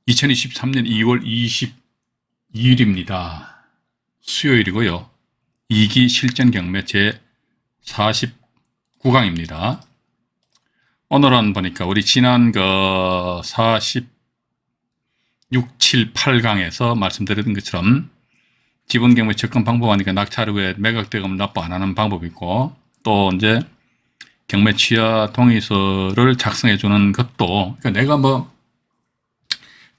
2023년 2월 22일입니다. 수요일이고요. 2기 실전 경매 제 49강입니다. 오늘은 보니까 우리 지난 46, 7, 8강에서 말씀드렸던 것처럼 지분 경매 접근 방법하니까 낙찰 후에 매각 대금을 납부 안 하는 방법이 있고, 또 이제 경매 취하 동의서를 작성해 주는 것도, 그러니까 내가 뭐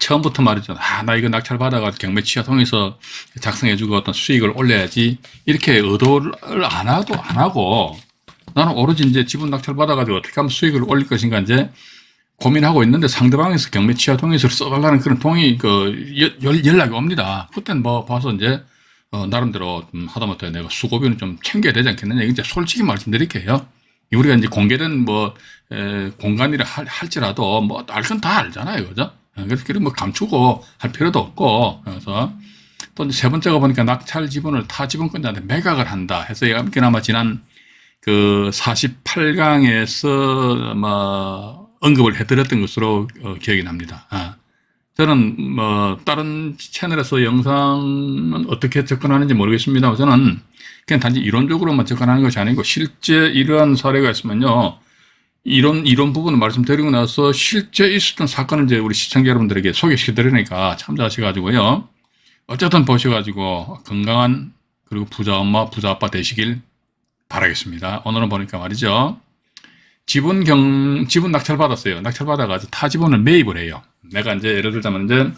처음부터 말이죠. 나 이거 낙찰 받아가지고 경매 취하 동의서 작성해주고 어떤 수익을 올려야지, 이렇게 의도를 안 하고 나는 오로지 이제 지분 낙찰 받아가지고 어떻게 하면 수익을 올릴 것인가 이제 고민하고 있는데, 상대방에서 경매 취하 동의서를 써달라는 그런 동의 연락이 옵니다. 그때는 뭐 봐서 이제 나름대로 하다못해 내가 수고비는 좀 챙겨야 되지 않겠느냐. 이제 솔직히 말씀드릴게요. 우리가 이제 공개된 공간이라 할지라도 뭐 알 건 다 알잖아요, 그죠? 그래서 뭐 감추고 할 필요도 없고. 그래서 또 이제 세 번째가 보니까 낙찰 지분을 타 지분권자한테 매각을 한다 해서 그나마 지난 48강에서 언급을 해드렸던 것으로 기억이 납니다. 저는 다른 채널에서 영상은 어떻게 접근하는지 모르겠습니다. 저는 그냥 단지 이론적으로만 접근하는 것이 아니고, 실제 이러한 사례가 있으면요, 이런 부분을 말씀드리고 나서 실제 있었던 사건을 이제 우리 시청자 여러분들에게 소개시켜드리니까 참조하셔가지고요, 어쨌든 보셔가지고 건강한, 그리고 부자 엄마, 부자 아빠 되시길 바라겠습니다. 오늘은 보니까 말이죠, 지분 낙찰 받았어요. 낙찰 받아가지고 타 지분을 매입을 해요. 내가 이제 예를 들자면 이제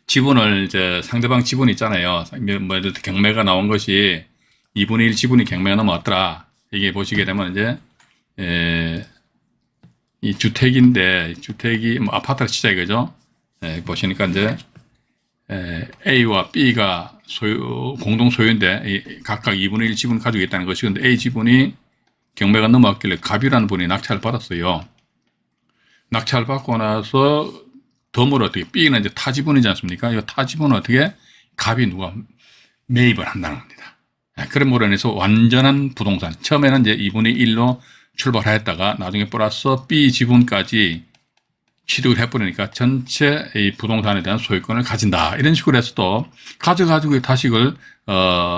지분을 이제 상대방 지분 있잖아요. 뭐 경매가 나온 것이 2분의 1 지분이 경매가 넘어왔더라. 이게 보시게 되면 이제 이 주택인데, 주택이 뭐 아파트를 치자 이거죠. 보시니까 이제 A와 B가 공동 소유인데 각각 2분의 1 지분을 가지고 있다는 것이, 근데 A 지분이 경매가 넘어왔길래 갑이라는 분이 낙찰을 받았어요. 낙찰 받고 나서 덤으로 어떻게, B는 이제 타 지분이지 않습니까? 이 타 지분은 어떻게 갑이 누가 매입을 한다는 겁니다. 그럼으로 인해서 완전한 부동산, 처음에는 이제 2분의 1로 출발하였다가 나중에 플러스 B 지분까지 취득을 해버리니까 전체 이 부동산에 대한 소유권을 가진다. 이런 식으로 해서 또 가져가지고 다시를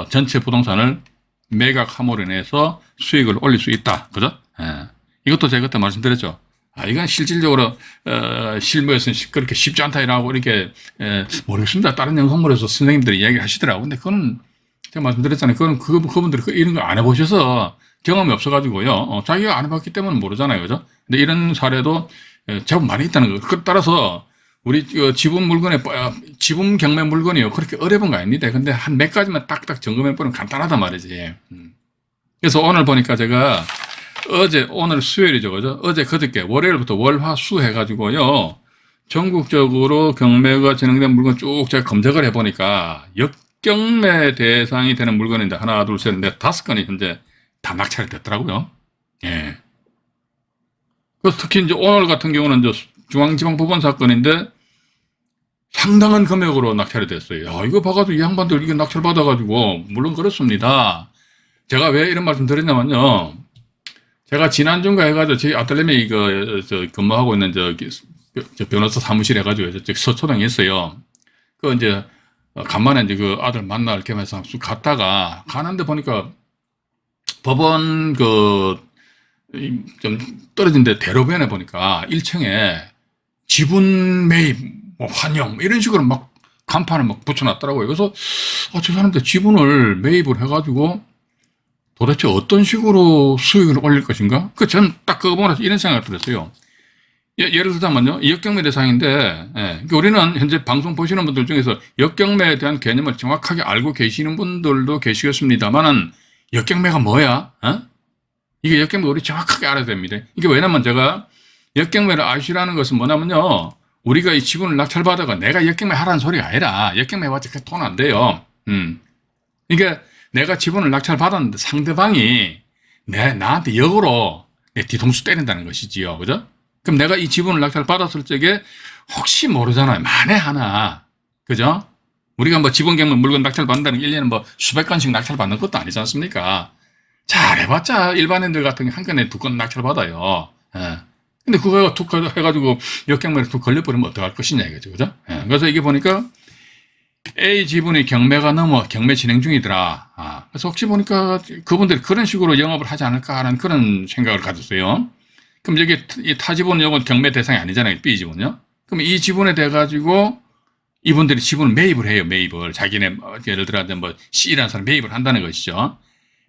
전체 부동산을 매각함으로 인해서 수익을 올릴 수 있다. 그죠? 이것도 제가 그때 말씀드렸죠. 이건 실질적으로 실무에서는 그렇게 쉽지 않다 이라고 이렇게 모르겠습니다. 다른 영상물에서 선생님들이 이야기를 하시더라고요. 근데 그건 제가 말씀드렸잖아요. 그분들이 이런 거 안 해보셔서 경험이 없어가지고요. 자기가 안 해봤기 때문에 모르잖아요. 그죠? 근데 이런 사례도 제법 많이 있다는 거. 따라서 우리 지분 경매 물건이요, 그렇게 어려운 거 아닙니다. 근데 한 몇 가지만 딱딱 점검해보면 간단하단 말이지. 그래서 오늘 보니까 제가 오늘 수요일이죠. 그죠? 그저께 월요일부터 월화수 해가지고요, 전국적으로 경매가 진행된 물건 쭉 제가 검색을 해보니까 역경매 대상이 되는 물건인데 하나, 둘, 셋, 넷, 5건이 현재 다 낙찰이 됐더라고요. 예. 그래서 특히 이제 오늘 같은 경우는 이제 중앙지방법원 사건인데 상당한 금액으로 낙찰이 됐어요. 이거 봐가지고 이 양반들 이게 낙찰 받아가지고, 물론 그렇습니다. 제가 왜 이런 말씀 드렸냐면요, 제가 지난주인가 해가지고 저희 아틀레미 근무하고 있는 저 변호사 사무실 해가지고 서초동에 있어요. 이제 간만에 이제 그 아들 만날 겸해서 갔다가 가는데 보니까 법원 좀 떨어진 데 대로변에 보니까 1층에 지분 매입 환영 이런 식으로 막 간판을 막 붙여놨더라고요. 그래서 저 사람들 지분을 매입을 해가지고 도대체 어떤 식으로 수익을 올릴 것인가? 전 딱 그거 보면서 이런 생각이 들었어요. 예를 들자면요, 역경매 대상인데, 우리는 현재 방송 보시는 분들 중에서 역경매에 대한 개념을 정확하게 알고 계시는 분들도 계시겠습니다만은, 역경매가 뭐야? 이게 역경매 우리 정확하게 알아야 됩니다. 이게 왜냐면 제가 역경매를 아시라는 것은 뭐냐면요, 우리가 이 지분을 낙찰받아가 내가 역경매 하라는 소리가 아니라, 역경매 해봤자 돈 안 돼요. 이게 내가 지분을 낙찰받았는데 상대방이 나한테 역으로 내 뒤통수 때린다는 것이지요. 그죠? 그럼 내가 이 지분을 낙찰받았을 적에 혹시 모르잖아요. 만에 하나. 그죠? 우리가 뭐 지분 경매 물건 낙찰받는다는 게 1년에 뭐 수백 건씩 낙찰받는 것도 아니지 않습니까? 잘 해봤자 일반인들 같은 게 한 건에 2건 낙찰받아요. 근데 그거 툭 해가지고 역경매를 툭 걸려버리면 어떡할 것이냐 이거죠. 그죠? 예. 그래서 이게 보니까 A 지분이 경매가 넘어 경매 진행 중이더라. 그래서 혹시 보니까 그분들이 그런 식으로 영업을 하지 않을까 하는 그런 생각을 가졌어요. 그럼 여기 이 타 지분은 이건 경매 대상이 아니잖아요. B 지분요. 그럼 이 지분에 대 가지고 이분들이 지분을 매입을 해요. 매입을 자기네 예를 들어 뭐 C라는 사람 매입을 한다는 것이죠.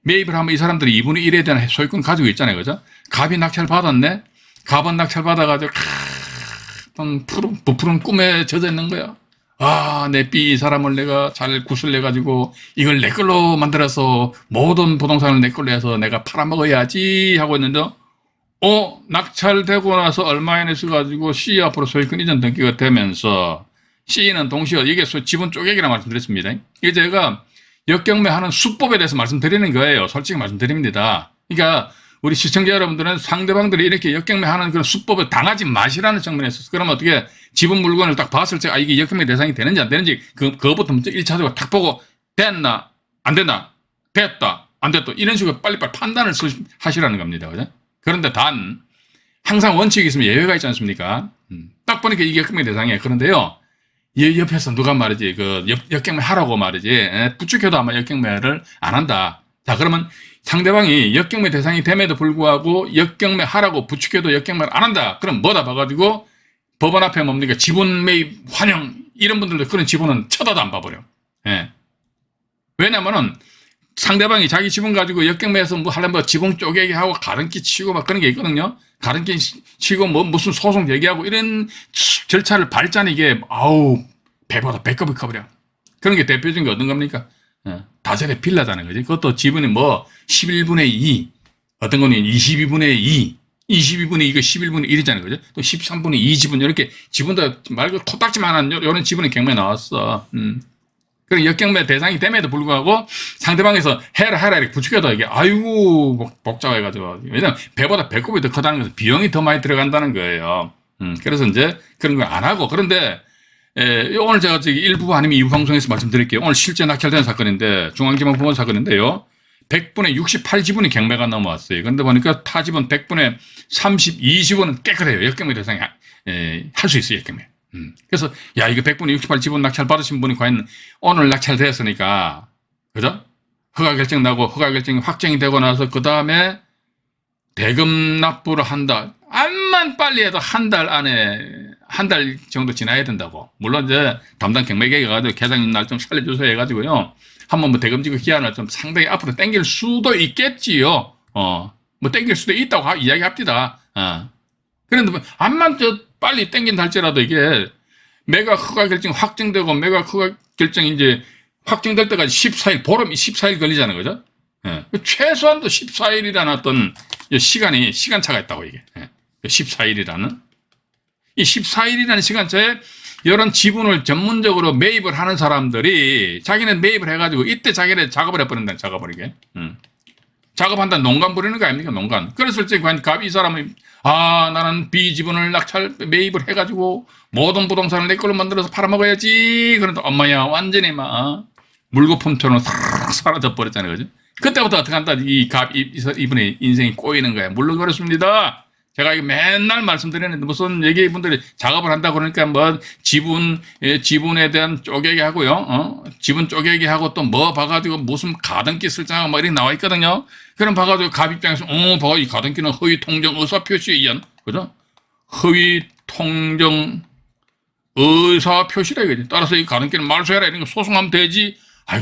매입을 하면 이 사람들이 2분의 1에 대한 소유권 가지고 있잖아요. 그죠? 갑이 낙찰 받았네. 갑은 낙찰 받아가지고 부푸른 꿈에 젖어 있는 거야. 내 B 이 사람을 내가 잘 구슬려가지고 이걸 내 걸로 만들어서 모든 부동산을 내 걸로 해서 내가 팔아먹어야지 하고 있는데 낙찰되고 나서 얼마 안에 써가지고 C 앞으로 소유권 이전 등기가 되면서 C는 동시에 이게 지분 쪼개기라 말씀드렸습니다. 이게 제가 역경매하는 수법에 대해서 말씀드리는 거예요. 솔직히 말씀드립니다. 그러니까 우리 시청자 여러분들은 상대방들이 이렇게 역경매하는 그런 수법을 당하지 마시라는 측면에서 그러면 어떻게 지분 물건을 딱 봤을 때 이게 역경매 대상이 되는지 안 되는지 그거부터 먼저 1차적으로 딱 보고 됐나 안 됐나 됐다 안 됐다 이런 식으로 빨리빨리 판단을 하시라는 겁니다. 그죠? 그런데 단 항상 원칙이 있으면 예외가 있지 않습니까? 딱 보니까 이게 역경매 대상이에요. 그런데요. 옆에서 누가 말이지, 역경매 하라고 말이지, 부추겨도 아마 역경매를 안 한다. 자, 그러면 상대방이 역경매 대상이 됨에도 불구하고 역경매 하라고 부추겨도 역경매를 안 한다. 그럼 뭐다 봐가지고 법원 앞에 뭡니까? 지분 매입 환영. 이런 분들도 그런 지분은 쳐다도 안 봐버려. 예. 왜냐면은 상대방이 자기 지분 가지고 역경매에서 뭐 하려면 지분 쪼개기 하고 가등기 치고 막 그런 게 있거든요. 가등기 치고 뭐 무슨 소송 제기하고 이런 절차를 밟자니 이게 배보다 배꼽이 커버려. 그런 게 대표적인 게 어떤 겁니까? 다세대 빌라잖아요. 그지? 그것도 지분이 뭐 11분의 2, 어떤 거는 22분의 2, 22분의 2, 이거 11분의 1이잖아요. 그죠? 또 13분의 2 지분, 이렇게 지분도 말고 코딱지만한 요런 지분이 경매에 나왔어. 그런 역경매 대상이 됨에도 불구하고 상대방에서 해라 이렇게 부추겨도 이게 아이고 복잡해가지고 왜냐면 배보다 배꼽이 더 크다는 것은 비용이 더 많이 들어간다는 거예요. 그래서 이제 그런 걸 안 하고 그런데 오늘 제가 일부 아니면 2부 방송에서 말씀드릴게요. 오늘 실제 낙찰된 사건인데 중앙지방법원 사건인데요. 100분의 68지분이 경매가 넘어왔어요. 그런데 보니까 타지분 100분의 32지분은 깨끗해요. 역경매 대상이 할 수 있어요. 역경매. 그래서 이거 100분의 68지분 낙찰 받으신 분이 과연 오늘 낙찰되었으니까 그죠? 허가결정 나고 허가결정이 확정이 되고 나서 그 다음에 대금 납부를 한다. 암만 빨리 해도 한 달 정도 지나야 된다고. 물론 이제 담당 경매계가 가지고 계장님 날 좀 살려주세요 해가지고요. 한번 뭐 대금 지급 기한을 좀 상당히 앞으로 당길 수도 있겠지요. 뭐 당길 수도 있다고 이야기합니다. 그런데 뭐 암만 빨리 당긴다 할지라도 이게 매각 허가 결정 확정되고 매각 허가 결정이 이제 확정될 때까지 14일, 보름 14일 걸리잖아요. 그죠? 최소한도 14일이라는 어떤 시간차가 있다고 이게. 14일이라는. 이 14일이라는 시간차에 이런 지분을 전문적으로 매입을 하는 사람들이 자기는 매입을 해가지고 이때 자기네 작업을 해버린다. 작업을 이게. 작업한다. 농간 부리는 거 아닙니까? 농간. 그랬을 때 과연 이 사람은 나는 B 지분을 낙찰 매입을 해가지고 모든 부동산을 내 걸로 만들어서 팔아먹어야지. 그런데 엄마야 완전히 막 물거품처럼 싹 사라져 버렸잖아요. 그죠? 그때부터 어떻게 한다. 이분의 인생이 꼬이는 거야. 물론 그렇습니다. 제가 이거 맨날 말씀드리는데 무슨 얘기분들이 작업을 한다 그러니까 뭐 지분에 대한 쪼개기 하고요. 지분 쪼개기 하고 또 뭐 봐가지고 무슨 가등기 설정하고 뭐 이렇게 나와 있거든요. 그럼 봐가지고 갑 입장에서 봐, 이 가등기는 허위 통정 의사 표시에 의한 그죠? 허위 통정 의사 표시라 이거지. 따라서 이 가등기는 말소해라 이런 거 소송하면 되지.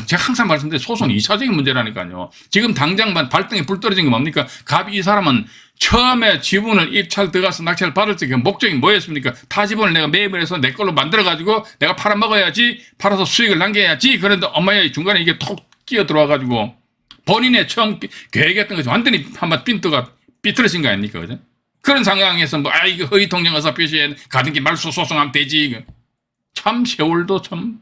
제가 항상 말씀드린 소송은 2차적인 문제라니까요. 지금 당장만 발등에 불 떨어진 게 뭡니까? 이 사람은 처음에 지분을 입찰 들어가서 낙찰을 받을 때 그 목적이 뭐였습니까? 타 지분을 내가 매입을 해서 내 걸로 만들어가지고 내가 팔아먹어야지, 팔아서 수익을 남겨야지. 그런데 엄마야 중간에 이게 톡 끼어 들어와가지고 본인의 처음 계획했던 것이 완전히 한번 삐뚤어진 거 아닙니까? 그죠? 그런 상황에서 이거 허위 통정 의사 표시에 가등기 말소 소송하면 되지. 참 세월도 참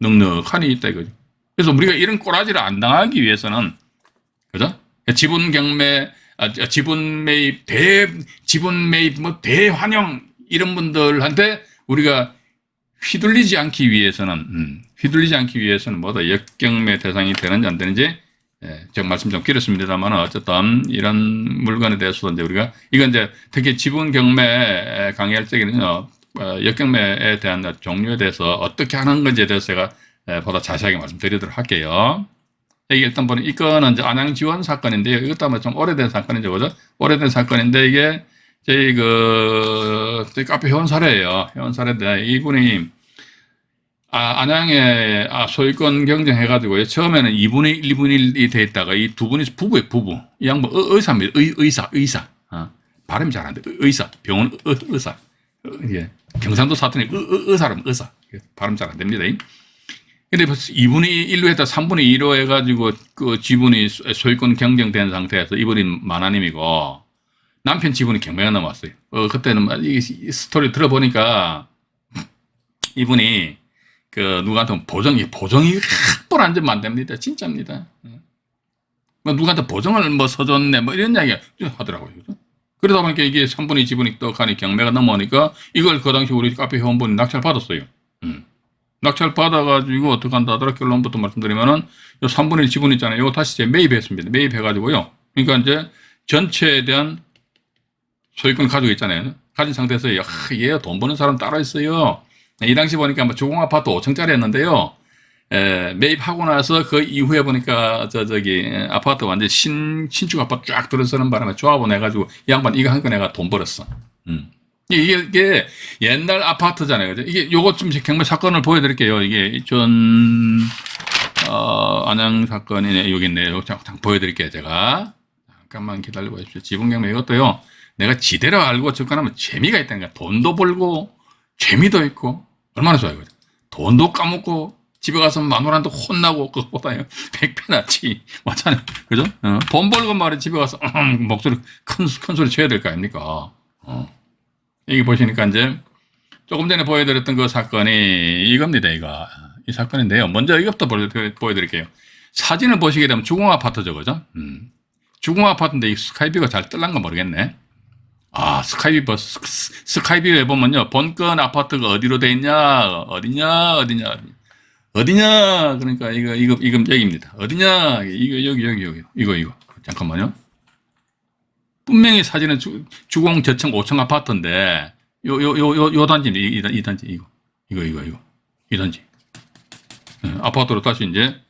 넉넉하니 있다 이거죠. 그래서 우리가 이런 꼬라지를 안 당하기 위해서는 그죠? 지분 경매, 지분 매입, 대환영 이런 분들한테 우리가 휘둘리지 않기 위해서는 뭐다 역경매 대상이 되는지 안 되는지 예, 제가 말씀 좀 길었습니다만 어쨌든 이런 물건에 대해서 이제 우리가 이건 이제 특히 지분 경매 강의할 적에는요, 역경매에 대한 종류에 대해서 어떻게 하는 건지에 대해서 제가 보다 자세하게 말씀드리도록 할게요. 이게 일단 보면 이거는 이제 안양 지원 사건인데요. 이것도 아마 좀 오래된 사건이죠, 그죠? 오래된 사건인데 이게 저희 저희 카페 회원 사례예요. 회원 사례인데 이분이 안양에 소유권 경쟁해가지고 처음에는 2분의 1, 2분의 1이 돼 있다가 이 두 분이 부부예요, 부부. 이 양반 의사입니다. 의사. 발음이 잘 안 돼. 의사. 병원 의사. 예. 경상도 사투리 의사라면 의사. 발음 잘 안 됩니다. 근데 2분의 1로 했다 3분의 2로 해가지고 그 지분이 소유권 경쟁된 상태에서 이분이 만화님이고 남편 지분이 경매가 넘어왔어요. 그때는 이 스토리 들어보니까 이분이 그 누구한테 보정이 함부로 안 되면 안 됩니다. 진짜입니다. 뭐 누구한테 보정을 뭐 서줬네 뭐 이런 이야기 하더라고요. 그죠? 그러다 보니까 이게 3분의 2 지분이 떡하니 경매가 넘어오니까 이걸 그 당시 우리 카페 회원분이 낙찰 받았어요. 낙찰 받아가지고 어떻게 한다 하더라 결론부터 말씀드리면은 요 3분의 1 지분 있잖아요. 이거 다시 이제 매입했습니다. 매입해가지고요. 그러니까 이제 전체에 대한 소유권 가지고 있잖아요. 가진 상태에서 얘 돈 버는 사람 따로 있어요. 이 당시 보니까 뭐 주공 아파트 5층짜리였는데요. 매입하고 나서 그 이후에 보니까 저기 아파트 완전 신축 아파트 쫙 들어서는 바람에 조합원 해가지고 이 양반 이거 한 건 내가 돈 벌었어. 이게 옛날 아파트잖아요. 그죠? 이게 요것 좀 경매 사건을 보여드릴게요. 이게 안양 사건이네. 여기 있네요. 요거 잠깐 보여드릴게요. 제가. 잠깐만 기다려 보십시오. 지분 경매 이것도요. 내가 지대로 알고 접근하면 재미가 있다는 거야. 돈도 벌고, 재미도 있고, 얼마나 좋아요. 그죠? 돈도 까먹고, 집에 가서 마누라한테 혼나고, 그것보다요. 100배 낫지. 맞잖아요. 그죠? 돈 벌고 말이 집에 가서, 목소리, 큰 소리 쳐야 될 거 아닙니까? 여기 보시니까 이제, 조금 전에 보여드렸던 그 사건이 이겁니다, 이거. 이 사건인데요. 먼저 이것부터 보여드릴게요. 사진을 보시게 되면 주공 아파트죠, 그죠? 주공 아파트인데 이 스카이뷰가 잘 뜰란가 모르겠네. 스카이뷰에 보면요. 본건 아파트가 어디로 돼 있냐? 어디냐? 그러니까 이거 여기입니다. 어디냐? 여기. 이거. 잠깐만요. 분명히 사진은 주공 저층 5층 아파트인데, 요 단지입니다. 이 단지, 이거. 이 단지. 아파트로 다시 이제,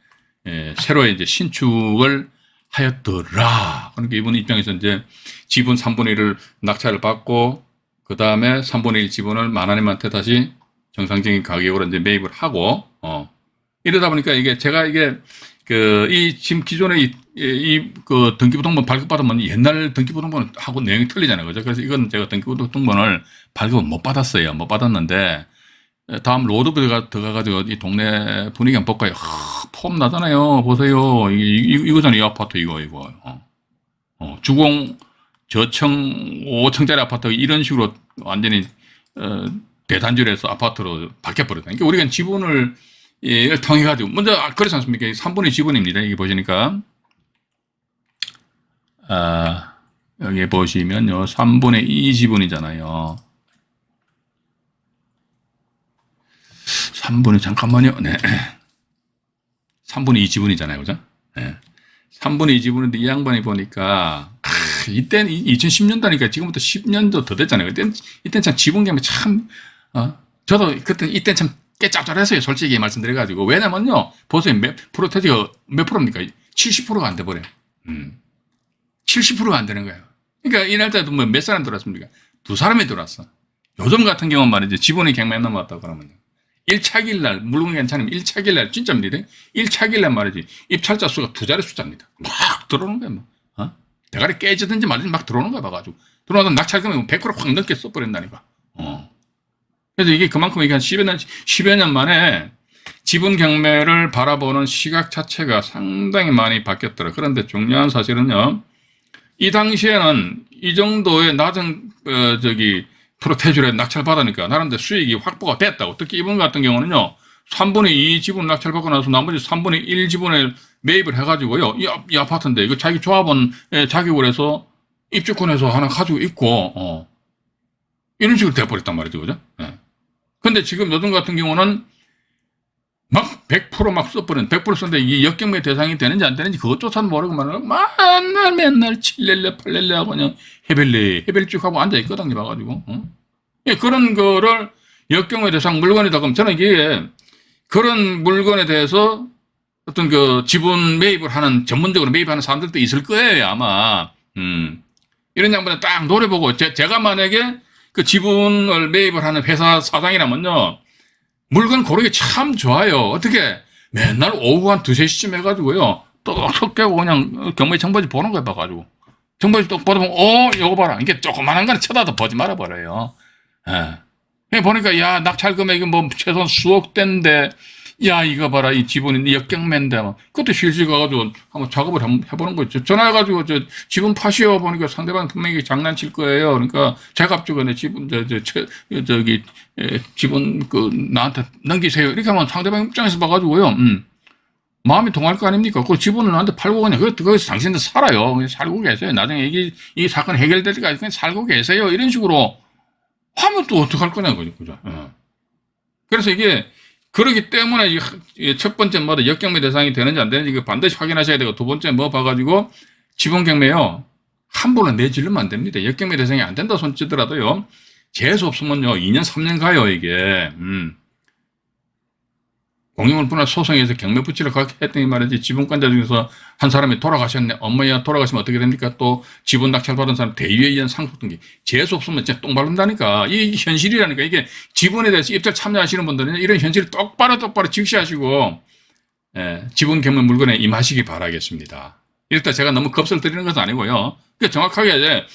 새로 이제 신축을 하였더라. 그러니까 이분 입장에서 이제 지분 3분의 1을 낙찰을 받고, 그 다음에 3분의 1 지분을 만화님한테 다시 정상적인 가격으로 이제 매입을 하고, 이러다 보니까 지금 기존의 그 등기부등본 발급받으면 옛날 등기부등본하고 내용이 틀리잖아요. 그죠? 그래서 이건 제가 등기부등본을 발급을 못 받았어요. 못 받았는데, 다음 로드뷰가 들어가가지고 이 동네 분위기 한번 볼까요? 폼 나잖아요. 보세요. 이거잖아요. 이 아파트 이거. 주공 저층 5층짜리 아파트 이런 식으로 완전히 대단지를 해서 아파트로 바뀌어버렸다. 그러니까 우리가 지분을 통해 가지고 먼저 그렇지 않습니까? 3분의 지분입니다. 여기 보시니까 여기 보시면요. 3분의 2 지분이잖아요. 3분의 잠깐만요. 네. 3분의 2 지분이잖아요. 그죠? 네. 3분의 2 지분인데 이 양반이 보니까 이때는 2010년도니까 지금부터 10년도 더 됐잖아요. 이때는 참 지분 경매 참 저도 이때는 참 꽤 짭짤했어요. 솔직히 말씀드려가지고. 왜냐면요. 보세요. 프로테지가 몇 프로입니까? 70%가 안 돼버려요. 70%가 안 되는 거예요. 그러니까 이날짜도 뭐 몇 사람 들어왔습니까? 2사람이 들어왔어. 요즘 같은 경우는 말이죠. 지분이 경매에 넘어왔다고 그러면요. 1차 길날, 물론 괜찮으면 1차 길날, 진짜입니다. 1차 길날 말이지. 입찰자 수가 2자리 숫자입니다. 막 들어오는 거야, 뭐. 대가리 깨지든지 말든지 막 들어오는 거야, 봐가지고. 들어오다 낙찰금이 100%확 넘게 써버린다니까. 그래서 이게 그만큼 이게 한 10여 년 만에 지분 경매를 바라보는 시각 자체가 상당히 많이 바뀌었더라. 그런데 중요한 사실은요. 이 당시에는 이 정도의 낮은, 프로테이저에 낙찰 받으니까 나름대로 수익이 확보가 됐다고. 특히 이분 같은 경우는요, 3분의 2 지분 낙찰 받고 나서 나머지 3분의 1 지분에 매입을 해가지고요, 이 아파트인데, 이거 자기 조합원 자격으로 해서 입주권에서 하나 가지고 있고, 이런 식으로 돼버렸단 말이죠. 그죠? 예. 근데 지금 요즘 같은 경우는 막 100% 써버린, 100% 썼는데 이 역경매 대상이 되는지 안 되는지 그것조차도 모르고 맨날 7렐레, 8렐레 하고 그냥 해벨쭉 하고 앉아있거든요, 봐가지고. 예, 그런 거를 역경매 대상 물건이다. 그럼 저는 이게 그런 물건에 대해서 어떤 그 지분 매입을 하는, 전문적으로 매입하는 사람들도 있을 거예요, 아마. 이런 양반에 딱 노려보고, 제가 만약에 그 지분을 매입을 하는 회사 사장이라면요, 물건 고르기 참 좋아요. 어떻게? 맨날 오후 한 2, 3시쯤 해가지고요, 똑똑 깨고 그냥 경매 정보지 보는 거야, 봐가지고. 정보지 똑 보다 보면, 요거 봐라. 이게 조그만한 거는 쳐다도 보지 말아버려요. 예. 보니까, 야, 낙찰 금액이 뭐 최소한 수억 대인데, 야, 이거 봐라. 이 지분이 역경매인데, 막. 그것도 실실 가가지고 한번 작업을 한번 해보는 거죠. 전화해가지고, 지분 파시오. 보니까 상대방 분명히 장난칠 거예요. 그러니까, 제가 앞쪽에 지분, 지분, 나한테 넘기세요. 이렇게 하면 상대방 입장에서 봐가지고요. 마음이 동할 거 아닙니까? 그 지분을 나한테 팔고 그냥, 거기서 당신들 살아요. 그냥 살고 계세요. 나중에 이 사건 해결될 때까지 그냥 살고 계세요. 이런 식으로 하면 또 어떡할 거냐고요. 그죠? 그래서 이게, 그렇기 때문에 첫 번째 뭐다 역경매 대상이 되는지 안 되는지 반드시 확인하셔야 되고, 두 번째 뭐 봐가지고 지분경매요 함부로 내지르면 안 됩니다. 역경매 대상이 안 된다 손치더라도요, 재수 없으면요 2년 3년 가요 이게. 공유물분할 소송에서 경매 붙이러 했더니 말이지, 지분권자 중에서 한 사람이 돌아가셨네. 엄마야, 돌아가시면 어떻게 됩니까? 또 지분 낙찰 받은 사람 대위에 의한 상속 등기. 재수 없으면 진짜 똥 바른다니까. 이게 현실이라니까. 이게 지분에 대해서 입찰 참여하시는 분들은 이런 현실을 똑바로 직시하시고, 지분 경매 물건에 임하시기 바라겠습니다. 일단 제가 너무 겁을 드리는 것은 아니고요. 그 정확하게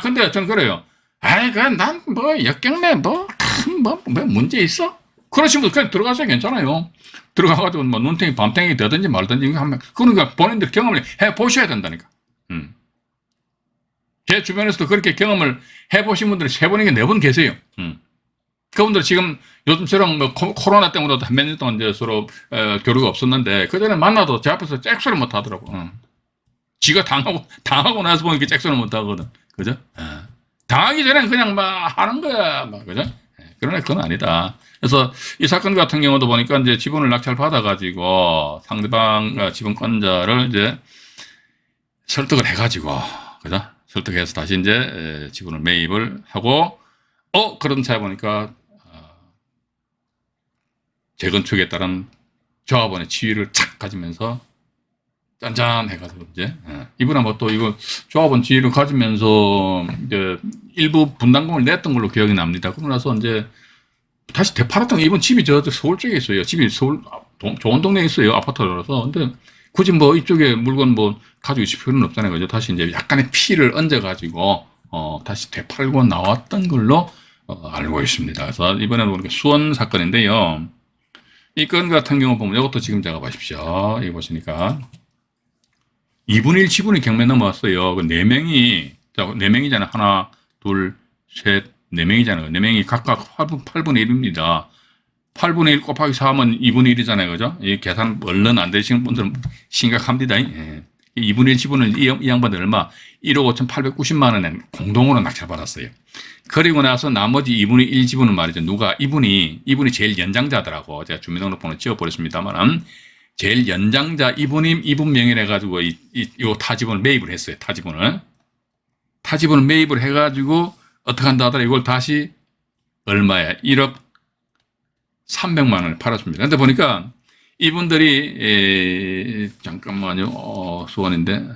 근데 저는 그래요. 난 뭐 역경매 뭐 문제 있어? 그러신 분 그냥 들어가서 괜찮아요. 들어가가지고 뭐 눈탱이 밤탱이 되든지 말든지 하면, 그러니까 본인들 경험을 해보셔야 된다니까. 제 주변에서도 그렇게 경험을 해보신 분들이 3분에게 4분 계세요. 그분들 지금 요즘처럼 뭐 코로나 때문에 몇 년 동안 이제 서로 교류가 없었는데, 그전에 만나도 제 앞에서 잭소리 못 하더라고. 지가 당하고 나서 보니까 잭소리 못 하거든. 그죠? 당하기 전에는 그냥 막 하는 거야. 막, 그죠? 그러나 그건 아니다. 그래서 이 사건 같은 경우도 보니까 이제 지분을 낙찰 받아가지고 상대방 지분권자를 이제 설득을 해가지고, 그죠? 설득해서 다시 이제 지분을 매입을 하고, 그런 차에 보니까 재건축에 따른 조합원의 지위를 착 가지면서 짠짠해가지고 이제 이분은 뭐 또 이거 조합원 지위를 가지면서 이제 일부 분담금을 냈던 걸로 기억이 납니다. 그러고 나서 이제 다시 되팔았던 게, 이번 집이 저 서울 쪽에 있어요. 집이 서울 좋은 동네에 있어요. 아파트라서. 근데 굳이 뭐 이쪽에 물건 뭐 가지고 있을 필요는 없잖아요. 그죠? 다시 이제 약간의 피를 얹어가지고 다시 되팔고 나왔던 걸로 알고 있습니다. 그래서 이번에는 보니까 수원 사건인데요. 이 건 같은 경우 보면 이것도 지금 제가 보십시오. 이거 보시니까 2분의 1 지분이 경매 넘어왔어요. 그 4명이잖아요. 하나, 둘, 셋, 4명이잖아요. 4명이 각각 8분의 1입니다. 8분의 1 곱하기 4하면 2분의 1이잖아요. 그죠? 이 계산 얼른 안 되시는 분들은 심각합니다. 2분의 1 지분을 이 양반들 얼마? 1억 5,890만 원에 공동으로 낙찰받았어요. 그리고 나서 나머지 2분의 1 지분은 말이죠. 이분이 제일 연장자더라고. 제가 주민등록번호 지워버렸습니다만, 제일 연장자 이분 명의를 해가지고 요 타지분을 매입을 했어요. 타지분을 매입을 해가지고 어떻게 한다 하더라. 이걸 다시 얼마야? 1억 300만 원을 팔았습니다. 근데 보니까 이분들이 잠깐만요. 수원인데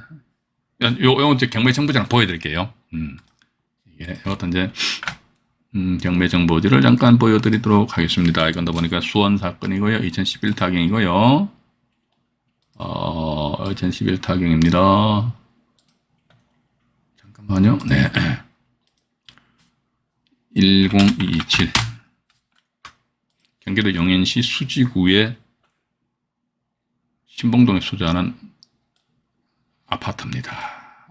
요건 제 경매 정보지를 보여드릴게요. 이게 어떤 이제 경매 정보지를 잠깐 보여드리도록 하겠습니다. 이건 더 보니까 수원 사건이고요. 2011 타경이고요. 2011 타경입니다. 잠깐만요. 네. 10227 경기도 영인시 수지구의 신봉동에 소재하는 아파트입니다.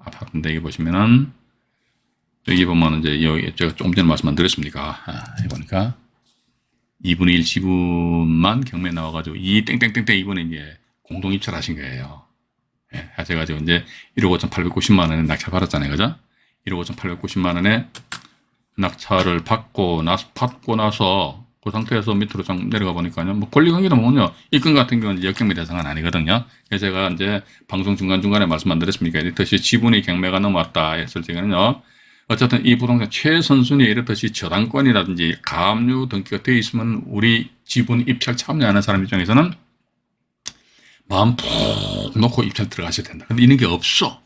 아파트인데 여기 보시면은, 여기 보면 이제 여기 제가 조금 전에 말씀 안 드렸습니까? 여기 보니까 2분의 1 지분만 경매에 나와가지고 이 땡땡땡땡 이분이 이제 공동 입찰하신 거예요. 하셔가지고 이제 1억 5,890만 원에 낙찰 받았잖아요. 그죠? 1억 5,890만 원에 낙찰을 받고 나서 그 상태에서 밑으로 좀 내려가 보니까요. 뭐 권리관계도 뭐군요. 이 건 같은 경우는 역경매 대상은 아니거든요. 그래서 제가 이제 방송 중간중간에 말씀 안 드렸습니까? 이렇듯이 지분의 경매가 넘어왔다 했을 때는요. 어쨌든 이 부동산 최선순위에 이렇듯이 저당권이라든지 가압류 등기가 되어 있으면 우리 지분 입찰 참여하는 사람 입장에서는 마음 푹 놓고 입찰 들어가셔야 된다. 근데 이런 게 없어.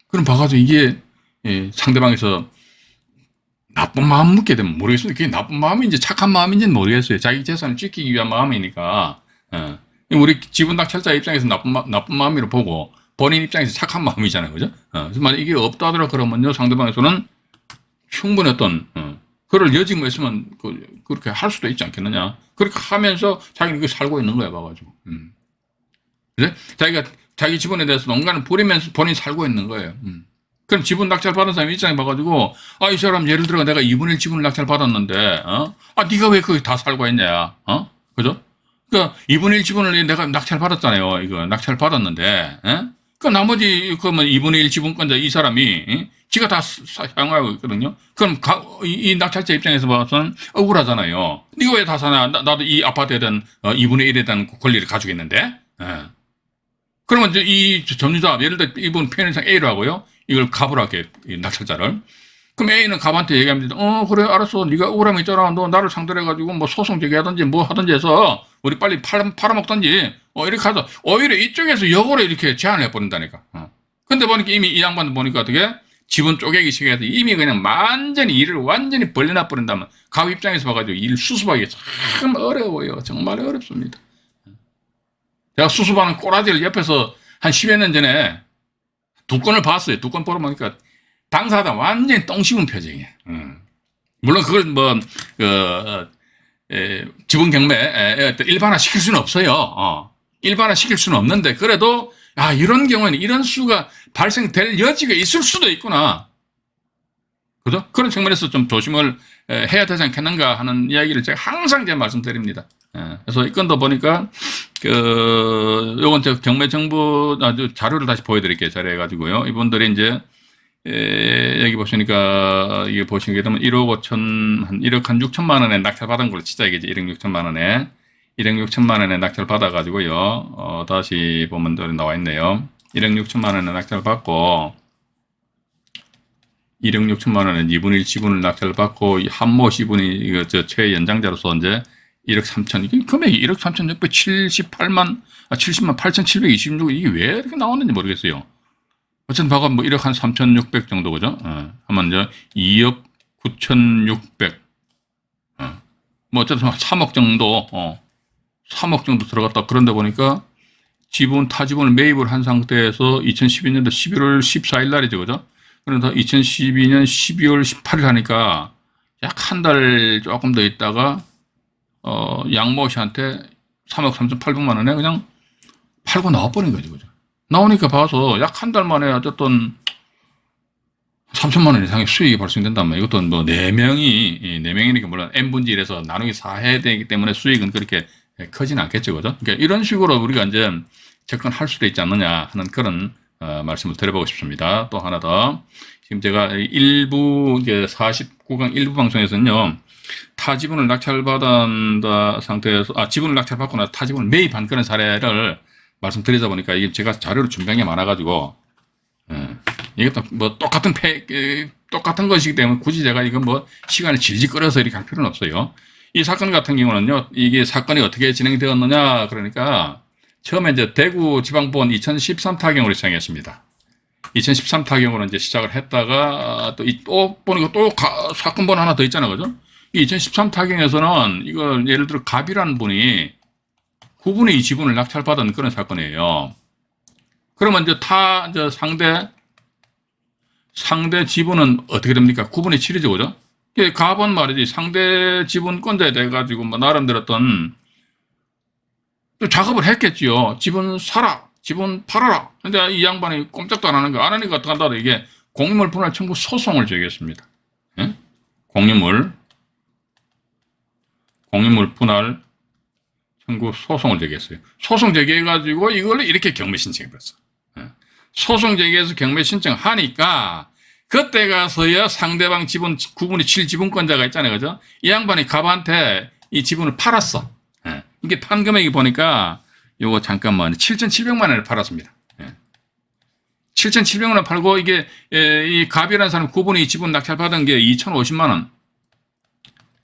그럼 봐가지고 이게 상대방에서 나쁜 마음 묻게 되면 모르겠어요. 그게 나쁜 마음인지 착한 마음인지는 모르겠어요. 자기 재산을 지키기 위한 마음이니까. 우리 지분 낙찰자 입장에서 나쁜 마음으로 보고 본인 입장에서 착한 마음이잖아요. 그죠? 만약 이게 없다 하더라 그러면요. 상대방에서는 충분히 어떤, 그럴 여지가 있으면 그렇게 할 수도 있지 않겠느냐. 그렇게 하면서 자기는 이거 살고 있는 거야, 봐가지고. 그래? 자기가 자기 지분에 대해서 농간을 부리면서 본인이 살고 있는 거예요. 그럼 지분 낙찰 받은 사람 입장에 봐가지고, 이 사람 예를 들어 내가 2분의 1 지분을 낙찰 받았는데, 네가 왜 거기 다 살고 있냐, 그죠? 그니까 2분의 1 지분을 내가 낙찰 받았잖아요. 이거 낙찰 받았는데, 그 나머지 그러면 2분의 1 지분권자 이 사람이, 지가 다 사용하고 있거든요. 그럼 이 낙찰자 입장에서 봐서는 억울하잖아요. 네가 왜 다 사냐? 나도 이 아파트에 대한 2분의 1에 대한 권리를 가지고 있는데, 그러면 이제 이 점유자, 예를 들어 이분 편의상 A로 하고요. 이걸 갑으로 할게, 낙찰자를. 그럼 A는 갑한테 얘기합니다. 그래, 알았어. 네가 억울함이 있잖아. 너 나를 상대로 해가지고 뭐 소송 제기하든지 뭐 하든지 해서 우리 빨리 팔아먹든지, 이렇게 하자. 오히려 이쪽에서 역으로 이렇게 제안을 해버린다니까. 근데 보니까 이미 이 양반 보니까 어떻게? 지분 쪼개기 시작해서 이미 그냥 일을 완전히 벌려놔 버린다면 갑 입장에서 봐가지고 일 수습하기 참 어려워요. 정말 어렵습니다. 제가 수습하는 꼬라지를 옆에서 한 10여 년 전에 두 건을 봤어요. 두 건 보러 보니까 당사자 완전히 똥 씹은 표정이에요. 물론 그걸 지분 경매 일반화 시킬 수는 없어요. 일반화 시킬 수는 없는데 그래도 이런 경우에는 이런 수가 발생될 여지가 있을 수도 있구나. 그죠? 그런 측면에서 좀 조심을 해야 되지 않겠는가 하는 이야기를 제가 항상 제가 말씀드립니다. 그래서 이 건도 보니까 요건 제가 경매 정보 자료를 다시 보여드릴게요. 자료해가지고요. 이분들이 이제 여기 보시니까 이게 보시게 되면 1억 6천만 원에 낙찰 받은 걸로 치자 이게 1억 6천만 원에 1억 6천만 원에 낙찰 받아가지고요. 다시 보면 나와 있네요. 1억 6천만 원에 낙찰 받고 1억 6천만 원에 2분의 1 지분을 낙찰 받고 한모 지분이 이거 최연장자로서 이제 1억 3천, 이게 금액이 1억 3,678만, 70만 8,726, 이게 왜 이렇게 나왔는지 모르겠어요. 어쨌든 봐가 뭐 1억 한 3,600 정도, 그죠? 하면 이제 2억 9,600, 뭐 어쨌든 3억 정도, 3억 정도 들어갔다. 그런데 보니까 타지분을 매입을 한 상태에서 2012년도 11월 14일 날이죠, 그죠? 그래서 2012년 12월 18일 하니까 약 한 달 조금 더 있다가 양모 씨한테 3억 3,800만 원에 그냥 팔고 나와버린 거죠, 그죠? 나오니까 봐서 약 한 달 만에 어쨌든 3천만 원 이상의 수익이 발생된다면 이것도 뭐 4명이니까 물론 N분지 1에서 나누기 4해야 되기 때문에 수익은 그렇게 크진 않겠죠, 그죠? 그러니까 이런 식으로 우리가 이제 접근할 수도 있지 않느냐 하는 그런 말씀을 드려보고 싶습니다. 또 하나 더. 지금 제가 일부, 이제 49강 일부 방송에서는요, 타지분을 낙찰받은 상태에서, 지분을 낙찰받고 나서 타지분을 매입한 그런 사례를 말씀드리다 보니까 이게 제가 자료를 준비한 게 많아가지고, 이것도 뭐 똑같은 것이기 때문에 굳이 제가 이건 뭐 시간을 질질 끌어서 이렇게 할 필요는 없어요. 이 사건 같은 경우는요, 이게 사건이 어떻게 진행되었느냐, 그러니까 처음에 이제 대구지방법원 2013 타경으로 시작했습니다. 2013 타경으로 이제 시작을 했다가 또 보니까 또 사건 번호 하나 더 있잖아요, 그죠? 2013 타경에서는 이걸 예를 들어 갑이라는 분이 9분의 2 지분을 낙찰받은 그런 사건이에요. 그러면 이제 상대 지분은 어떻게 됩니까? 9분의 7이죠, 그죠? 갑은 말이지 상대 지분권자에 대해 가지고 뭐 나름대로 어떤 또 작업을 했겠지요. 지분 사라, 지분 팔아라. 근데 이 양반이 꼼짝도 안 하는 거. 안 하니까 어떡한다. 이게 공유물 분할 청구 소송을 제기했습니다. 예? 공유물 분할 청구 소송을 제기했어요. 소송 제기해가지고 이걸 이렇게 경매 신청해버렸어. 예? 소송 제기해서 경매 신청하니까 그때 가서야 상대방 지분 9분의 7 지분권자가 있잖아요. 그죠? 이 양반이 갑한테 이 지분을 팔았어. 예. 이게 판 금액이 보니까 요거 잠깐만 7,700만 원을 팔았습니다. 예. 7,700만 원 팔고 이게 이 갑이라는 사람 9분의 2 지분 낙찰받은 게 2,050만 원.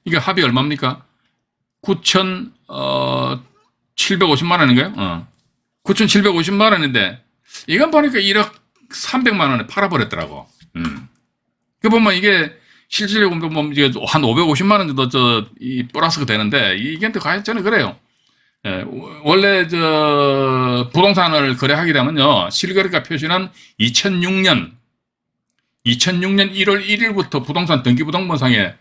이게 합이 얼마입니까? 9,750만 원인가요? 9,750만 원인데 이건 보니까 1억 300만 원에 팔아버렸더라고. 그 보면 이게 실질적으로 보면 이게 한 550만 원 정도 이 플러스가 되는데 이게 또 과연 저는 그래요. 예, 원래 부동산을 거래하게 되면요 실거래가 표시는 2006년 1월 1일부터 부동산 등기부등본상에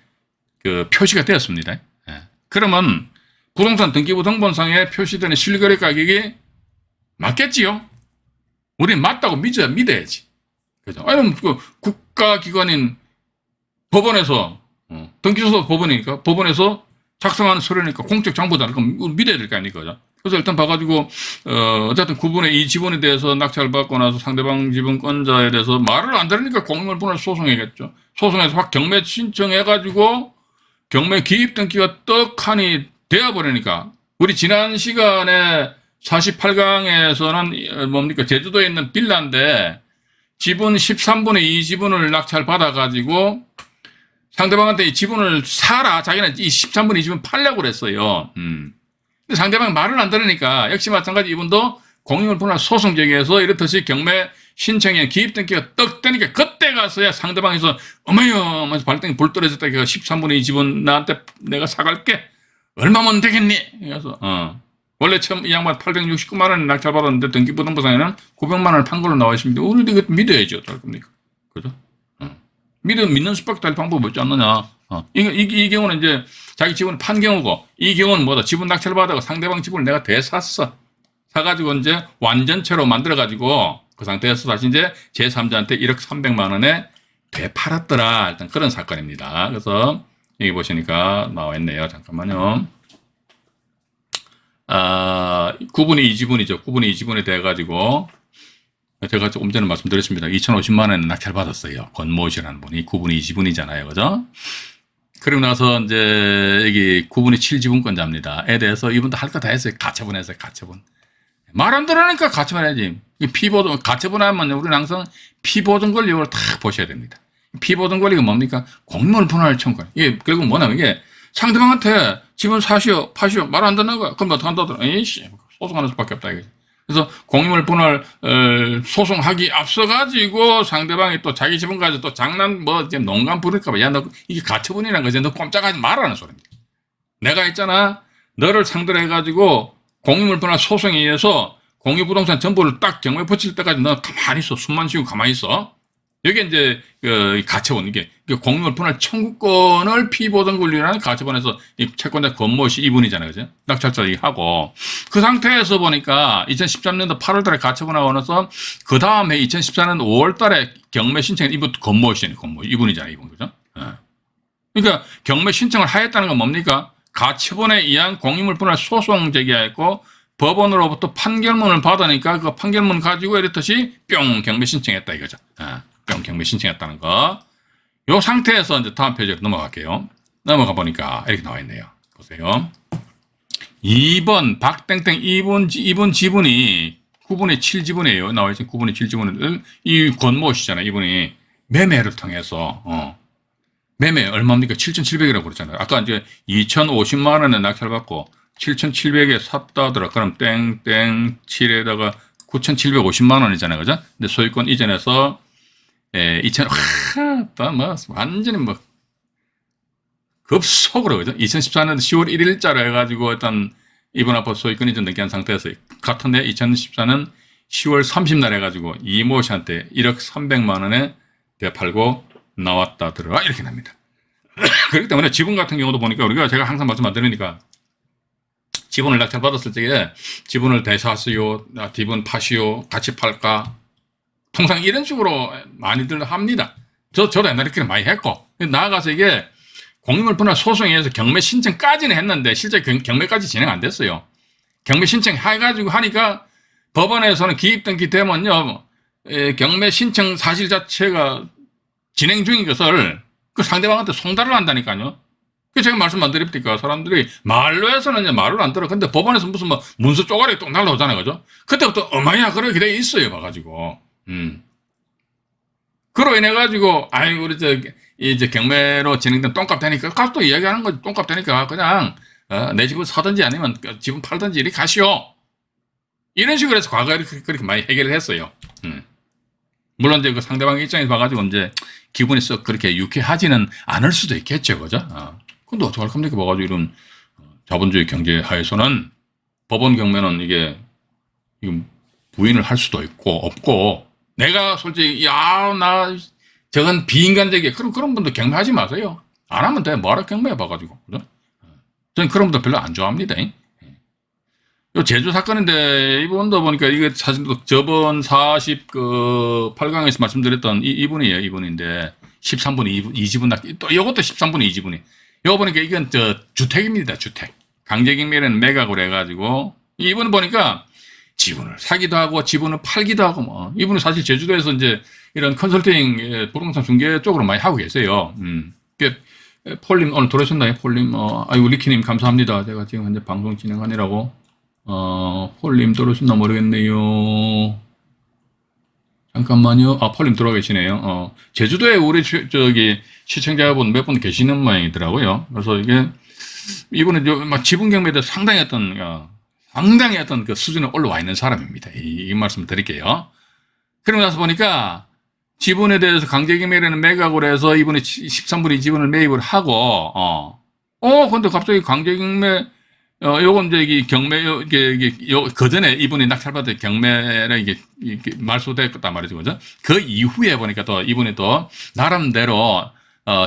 그 표시가 되었습니다. 예. 그러면 부동산 등기부등본상에 표시되는 실거래 가격이 맞겠지요? 우리 맞다고 믿어야지. 그죠? 아니면 그 국가기관인 법원에서, 등기소속 법원이니까, 법원에서 작성하는 서류니까 공적 정보다 믿어야 될 거 아닙니까? 그죠? 그래서 일단 봐가지고, 어쨌든 9분의 2 지분에 대해서 낙찰을 받고 나서 상대방 지분권자에 대해서 말을 안 들으니까 공유물분할 소송해야겠죠. 소송해서 확 경매 신청해가지고, 경매 기입 등기가 떡하니 되어버리니까, 우리 지난 시간에 48강에서는 뭡니까? 제주도에 있는 빌라인데, 지분 13분의 2 지분을 낙찰 받아가지고 상대방한테 이 지분을 사라. 자기는 이 13분의 2 지분 팔려고 그랬어요. 근데 상대방이 말을 안 들으니까 역시 마찬가지 이분도 공유물 분할 소송 제기해서 이렇듯이 경매 신청에 기입 등기가 떡 되니까 그때 가서야 상대방에서 어머요 하면서 발등에 불 떨어졌다. 그 13분의 2 지분 나한테 내가 사갈게. 얼마면 되겠니? 그래서 원래 처음 이 양반 869만 원 낙찰받았는데 등기부등본상에는 900만 원을 판 걸로 나와 있습니다. 우리도 이거 믿어야죠. 어떨 겁니까? 그죠? 믿는 수밖에 될 방법이 없지 않느냐. 이 경우는 이제 자기 지분을 판 경우고, 이 경우는 뭐다? 지분 낙찰 받아고 상대방 지분을 내가 되샀어. 사가지고 이제 완전체로 만들어가지고 그 상태에서 다시 이제 제3자한테 1억 300만 원에 되팔았더라. 일단 그런 사건입니다. 그래서 여기 보시니까 나와 있네요. 잠깐만요. 9분의 2 지분이죠. 9분의 2 지분이 돼가지고, 제가 조금 전에 말씀드렸습니다. 2,050만 원에 낙찰받았어요. 권모 씨라는 분이 9분의 2 지분이잖아요. 그죠? 그리고 나서 이제 여기 9분의 7 지분권자입니다. 에 대해서 이분도 할 거 다 했어요. 가처분 했어요. 가처분. 말 안 들으니까 가처분 해야지. 피보증, 가처분하면 우리는 항상 피보증 권리를 다 보셔야 됩니다. 피보증 권리가 뭡니까? 공무원 분할 청구. 이게 결국 뭐냐면 이게 상대방한테 지분 사시오, 파시오, 말 안 듣는 거야. 그럼 어떡한다더라. 에이씨, 소송하는 수밖에 없다. 이거지. 그래서 공유물 분할 소송하기 앞서가지고 상대방이 또 자기 지분 가지고 또 장난 농간 부릴까봐 야 너 이게 가처분이라는 거지. 너 꼼짝하지 말라는 소리입니다. 내가 있잖아. 너를 상대로 해가지고 공유물 분할 소송에 의해서 공유부동산 전부를 딱 경매에 붙일 때까지 너 가만히 있어. 숨만 쉬고 가만히 있어. 여기 이제 가처분 이게 공유물 분할 청구권을 피보증 권리라는 가처분에서 이 채권자 권모 씨 이분이잖아요, 그죠? 낙찰자 하고 그 상태에서 보니까 2013년도 8월달에 가처분하고 나서 그 다음에 2014년 5월달에 경매 신청 이분 권모 씨는 권모 이분이잖아요, 이분 그죠? 그러니까 경매 신청을 하였다는 건 뭡니까? 가처분에 의한 공유물 분할 소송 제기하였고 법원으로부터 판결문을 받으니까 그 판결문 가지고 이렇듯이 뿅 경매 신청했다 이거죠. 뿅 경매 신청했다는 거. 요 상태에서 이제 다음 페이지로 넘어갈게요. 넘어가 보니까 이렇게 나와 있네요. 보세요. 2번 박땡땡 2번 지분이 9분의 7 지분이에요. 나와 있는 9분의 7 지분을 이 권모 씨잖아요. 이분이 매매를 통해서 매매 얼마입니까? 7,700이라고 그랬잖아요. 아까 이제 2,050만 원에 낙찰받고 7,700에 샀다 하더라. 그럼 땡땡 7에다가 9,750만 원이잖아요. 그죠? 근데 소유권 이전해서 2,000, 완전히 급속으로, 그죠? 2014년 10월 1일자로 해가지고 일단 이분 앞으로 소유권 이전 등기한 상태에서 같은데 2014년 10월 30날 해가지고 이모 씨한테 1억 300만 원에 되팔고 나왔다 들어가 이렇게 납니다. 그렇기 때문에 지분 같은 경우도 보니까 우리가 제가 항상 말씀 안 드리니까 지분을 낙찰받았을 때에 지분을 대사하시오, 지분 파시오, 같이 팔까? 통상 이런 식으로 많이들 합니다. 저도 옛날에 그렇게 많이 했고. 나아가서 이게 공유물 분할 소송에 의해서 경매 신청까지는 했는데 실제 경매까지 진행 안 됐어요. 경매 신청 해가지고 하니까 법원에서는 기입등기 되면요, 경매 신청 사실 자체가 진행 중인 것을 그 상대방한테 송달을 한다니까요. 그 제가 말씀 안 드립니까? 사람들이 말로 해서는 이제 말을 안 들어. 근데 법원에서 무슨 뭐 문서 쪼가리 또 날라오잖아요. 그죠? 그때부터 어마야 그렇게 돼 있어요. 봐가지고. 그로 인해가지고, 아이고, 우리 이제 경매로 진행된 똥값 되니까, 값도 이야기하는 거지. 똥값 되니까 그냥, 내 집을 사든지 아니면 집은 팔든지 이렇게 가시오. 이런 식으로 해서 과거에 그렇게 많이 해결을 했어요. 물론 이제 그 상대방의 입장에서 봐가지고 이제 기분이 썩 그렇게 유쾌하지는 않을 수도 있겠죠. 그죠? 근데 어떡할 겁니까? 봐가지고 이런 자본주의 경제 하에서는 법원 경매는 이게 부인을 할 수도 있고, 없고, 내가 솔직히, 나, 저건 비인간적이야. 그런 분들 경매하지 마세요. 안 하면 돼. 뭐하러 경매해 봐가지고. 그죠? 저는 그런 분들 별로 안 좋아합니다. 요 제주 사건인데, 이분도 보니까 이게 사실 저번 48강에서 말씀드렸던 이분이에요. 이분인데, 13분 2지분 또 이것도 13분 2지분이. 이거 보니까 이건 주택입니다. 주택. 강제경매는 매각을 해가지고, 이분 보니까 지분을 사기도 하고 지분을 팔기도 하고 뭐. 이분은 사실 제주도에서 이제 이런 컨설팅 부동산 중개 쪽으로 많이 하고 계세요. 폴님 오늘 들어오셨나요? 폴님, 아이고, 리키님 감사합니다. 제가 지금 현재 방송 진행하느라고. 폴님 들어오셨나 모르겠네요. 잠깐만요. 폴님 들어와 계시네요. 제주도에 우리 시청자분 몇 분 계시는 모양이더라고요. 그래서 이분은 막 지분 경매도 상당히 어떤 그 수준에 올라와 있는 사람입니다. 이 말씀 드릴게요. 그러고 나서 보니까 지분에 대해서 강제경매라는 매각을 해서 이분이 13분의 지분을 매입을 하고, 근데 갑자기 강제경매, 요건 이제 경매, 그 전에 이분이 낙찰받을 경매를 이게 말소됐단 말이죠. 그죠? 그 이후에 보니까 또 이분이 또 나름대로,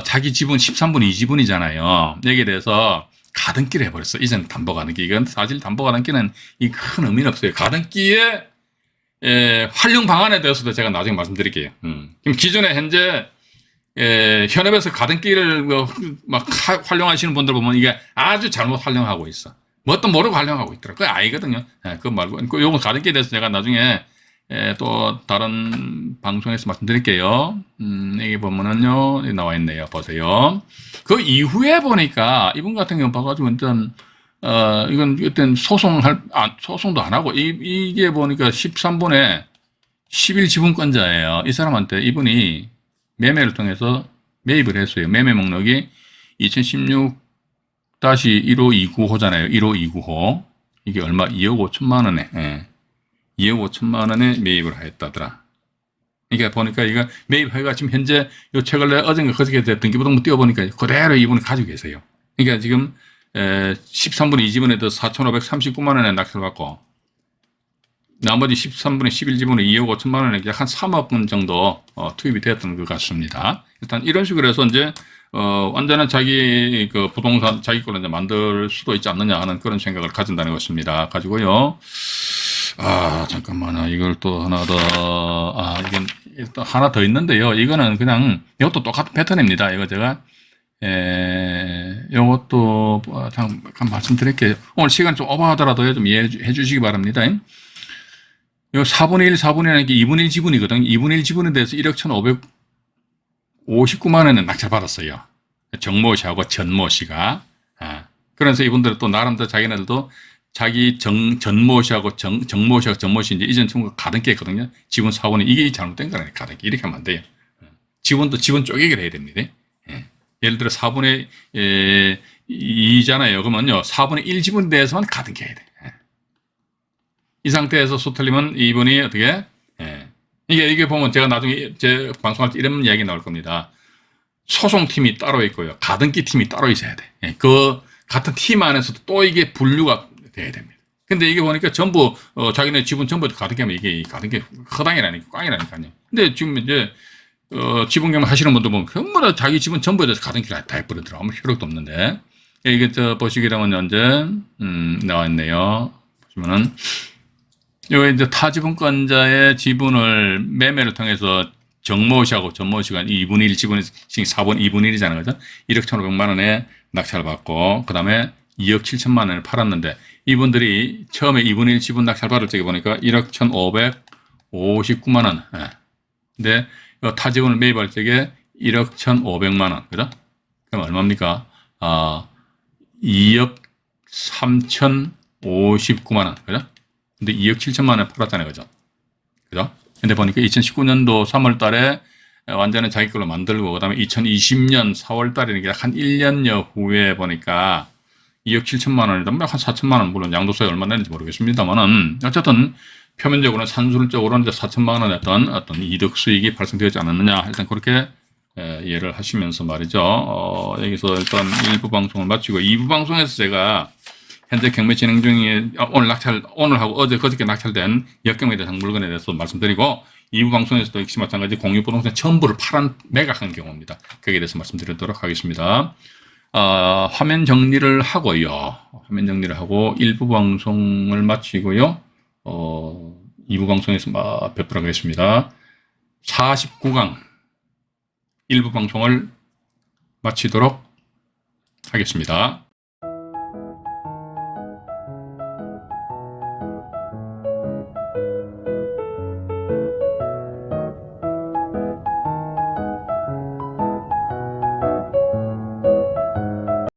자기 지분 13분의 2지분이잖아요. 여기에 대해서 가등기를 해버렸어. 이제는 담보 가등기. 이건 사실 담보 가등기는 큰 의미는 없어요. 가등기의 활용 방안에 대해서도 제가 나중에 말씀드릴게요. 그럼 기존에 현재 현업에서 가등기를 막 활용하시는 분들 보면 이게 아주 잘못 활용하고 있어. 뭣도 모르고 활용하고 있더라고요. 그거 아니거든요. 그거 말고 요건 가등기에 대해서 제가 나중에 또 다른 방송에서 말씀드릴게요. 여기 보면은요, 나와 있네요. 보세요. 그 이후에 보니까 이분 같은 경우 봐가지고 일단 이건 일단 소송도 안 하고 이게 보니까 13분의 11지분권자예요. 이 사람한테 이분이 매매를 통해서 매입을 했어요. 매매 목록이 2016-1529호잖아요. 1529호. 이게 얼마? 2억 5천만 원에. 2억 5천만 원에 매입을 하였다더라. 그러니까 보니까 이거 매입해가 지금 현재 요 책을 어젠가 그저께 등기부등본 띄워보니까 그대로 이분이 가지고 계세요. 그러니까 지금 13분의 2지분에도 4,539만 원에 낙찰받고 나머지 13분의 11지분에 2억 5천만 원에 약 한 3억 원 정도 투입이 되었던 것 같습니다. 일단 이런 식으로 해서 이제 완전한 자기 그 부동산 자기 걸로 이제 만들 수도 있지 않느냐 하는 그런 생각을 가진다는 것입니다. 가지고요. 잠깐만요. 이걸 또 하나 더, 이건 또 하나 더 있는데요. 이거는 그냥, 이것도 똑같은 패턴입니다. 이거 제가, 이것도 잠깐 말씀드릴게요. 오늘 시간 좀 오버하더라도 좀 이해해 주시기 바랍니다. 요 4분의 1, 4분의 1, 2분의 1 지분이거든요. 2분의 1 지분에 대해서 1억 1,559만 원에 낙찰받았어요. 정모 씨하고 전모 씨가. 그래서 이분들은 또 나름대로 자기네들도 자기 전모 씨하고 정모 씨하고 전모 씨 이제 이전 청구 가등기 했거든요. 지분 4분의 이게 잘못된 거라니까. 가등기. 이렇게 하면 안 돼요. 지분도 지분 쪼개기를 해야 됩니다. 예를 들어 4분의 2잖아요. 그러면요. 4분의 1 지분에 대해서만 가등기 해야 돼. 이 상태에서 수틀리면 이분이 어떻게, 이게 보면 제가 나중에 제 방송할 때 이런 이야기 나올 겁니다. 소송팀이 따로 있고요. 가등기 팀이 따로 있어야 돼. 그 같은 팀 안에서도 또 이게 분류가 돼야 됩니다. 근데 이게 보니까 전부, 자기네 지분 전부 가등기 하면 이게 가등기 허당이라니까, 꽝이라니까요. 근데 지금 이제, 지분 경매 하시는 분들 보면 전부 다 자기 지분 전부에 대해서 가등기를 다 해버리더라고요. 아무 효력도 없는데. 이게 보시게 되면 현재, 나와 있네요. 보시면은, 여기 이제 타지분권자의 지분을 매매를 통해서 정모 씨하고 전모 씨가 2분의 1 지분이 지금 4분 2분의 1이잖아요. 그죠? 1억 1,500만 원에 낙찰을 받고, 그 다음에 2억 7천만 원을 팔았는데, 이분들이 처음에 2분의 1 지분 낙찰 받을 적에 보니까 1억 1,559만 원. 근데 타지분을 매입할 적에 1억 1,500만 원. 그죠? 그럼 얼마입니까? 2억 3,059만 원. 그죠? 근데 2억 7천만 원에 팔았잖아요. 그죠? 그죠? 근데 보니까 2019년도 3월 달에 완전히 자기 걸로 만들고, 그 다음에 2020년 4월 달이니까 한 1년여 후에 보니까 2억 7천만 원이다. 한 4천만 원, 물론 양도세가 얼마 되는지 모르겠습니다만은, 어쨌든 표면적으로는 산술적으로는 이제 4천만 원의 어떤 이득 수익이 발생되지 않았느냐. 일단 그렇게 이해를 하시면서 말이죠. 여기서 일단 1부 방송을 마치고 2부 방송에서 제가 현재 경매 진행 중에 오늘하고 어제 그저께 낙찰된 역경매 대상 물건에 대해서 말씀드리고, 2부 방송에서도 역시 마찬가지 공유부동산 전부를 매각한 경우입니다. 거기에 대해서 말씀드리도록 하겠습니다. 화면 정리를 하고요. 화면 정리를 하고 1부 방송을 마치고요. 2부 방송에서 뵙도록 하겠습니다. 49강 1부 방송을 마치도록 하겠습니다.